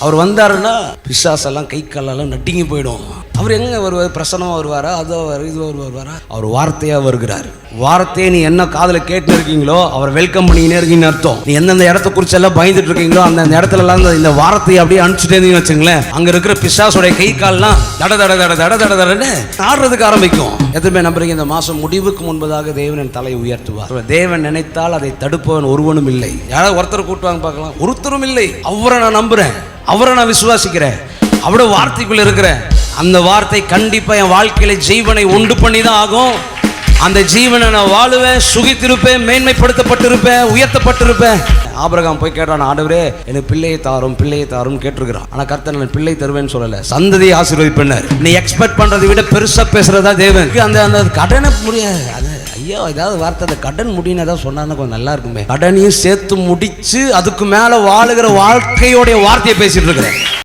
அவர் வந்தாருன்னா பிசாசெல்லாம் கை காலெல்லாம் நட்டிங்கி போயிடும். அவர் எங்க வருவார்? பிரசனமாக வருவாரா? அதோ இது வருவாரா? அவர் வார்த்தையா வருகிறார். வார்த்தையை நீ என்ன காதுல கேட்டு இருக்கீங்களோ அவர் வெல்கம் பண்ணிக்கினே இருக்கீங்கன்னு அர்த்தம். நீ எந்தெந்த இடத்த குறிச்சு எல்லாம் பயந்துட்டு இருக்கீங்களோ அந்த இடத்துல எல்லாம் இந்த வார்த்தையை அப்படியே அனுப்பிச்சுட்டே இருந்தீங்கன்னு வச்சுங்களேன், அங்க இருக்கிற பிசாசுடைய கை கால்லாம் தட தட தட தட தட தடன்னு ஆடுறதுக்கு ஆரம்பிக்கும். எதுவுமே நம்புறீங்க? இந்த மாசம் முடிவுக்கு முன்பதாக தேவன் என் தலை உயர்த்துவார். தேவன் நினைத்தால் அதை தடுப்பவன் ஒருவனும் இல்லை. யாராவது ஒருத்தர் கூட்டுவாங்க பார்க்கலாம், ஒருத்தரும் இல்லை. அவரை நான் நம்புறேன், அவரை நான் விசுவாசிக்கிறேன், அவரோட வார்த்தைக்குள்ள இருக்கிறேன். அந்த வார்த்தை கண்டிப்பா என் வாழ்க்கையில ஜீவனை உண்டு பண்ணி தான் ஆகும். அந்த ஜீவனை நான் வாழுவேன், சுகித்திருப்பேன், மேன்மைப்படுத்தப்பட்டிருப்பேன், உயர்த்தப்பட்டிருப்பேன். ஆபிரகாம் போய் கேட்டான், ஆண்டவரே எனக்கு பிள்ளையை தாரும் கேட்டிருக்கிறான். ஆனா கர்த்தர் நான் பிள்ளை தருவேன்னு சொல்லல, சந்ததியை ஆசீர்வதிப்பேன். நீ எக்ஸ்பெக்ட் பண்றதை விட பெருசா பேசுறதா தேவன். அந்த கடனை முடியாது. அது ஐயோ ஏதாவது வார்த்தை, அந்த கடன் முடின்னு ஏதாவது சொன்னா கொஞ்சம் நல்லா இருக்குமே. கடனையும் சேர்த்து முடிச்சு அதுக்கு மேல வாழுகிற வாழ்க்கையோடைய வார்த்தையை பேசிட்டு இருக்கிறேன்.